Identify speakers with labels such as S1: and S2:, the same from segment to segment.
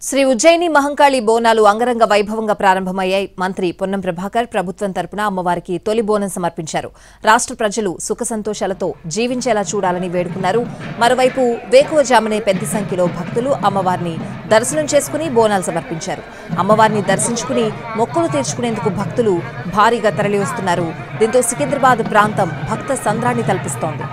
S1: శ్రీ ఉజ్జయిని మహంకాళి బోనాలు అంగరంగ వైభవంగా ప్రారంభమయ్యాయి. మంత్రి పొన్నం ప్రభాకర్ ప్రభుత్వం తరపున అమ్మవారికి తొలి బోనం సమర్పించారు. రాష్ట్ర ప్రజలు సుఖ సంతోషాలతో జీవించేలా చూడాలని వేడుకున్నారు. మరోవైపు వేకువజామునే పెద్ద సంఖ్యలో భక్తులు అమ్మవారిని దర్శనం చేసుకుని బోనాలు సమర్పించారు. అమ్మవారిని దర్శించుకుని మొక్కులు తీర్చుకునేందుకు భక్తులు భారీగా తరలివస్తున్నారు. దీంతో సికింద్రాబాద్ ప్రాంతం భక్త సంద్రాన్ని తలపిస్తోంది.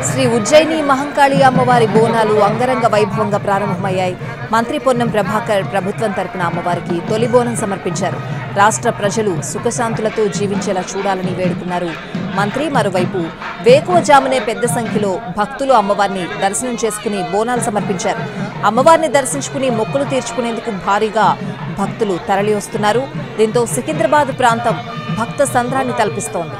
S1: శ్రీ ఉజ్జయిని మహంకాళి అమ్మవారి బోనాలు అంగరంగ వైభవంగా ప్రారంభమయ్యాయి. మంత్రి పొన్నం ప్రభాకర్ ప్రభుత్వం తరపున అమ్మవారికి తొలి బోనం సమర్పించారు. రాష్ట్ర ప్రజలు సుఖశాంతులతో జీవించేలా చూడాలని వేడుకున్నారు. మంత్రి మరోవైపు వేకువజామునే పెద్ద సంఖ్యలో భక్తులు అమ్మవారిని దర్శనం చేసుకుని బోనాలు సమర్పించారు. అమ్మవారిని దర్శించుకుని మొక్కులు తీర్చుకునేందుకు భారీగా భక్తులు తరలి వస్తున్నారు. దీంతో సికింద్రాబాద్ ప్రాంతం భక్త సంద్రాన్ని తలపిస్తోంది.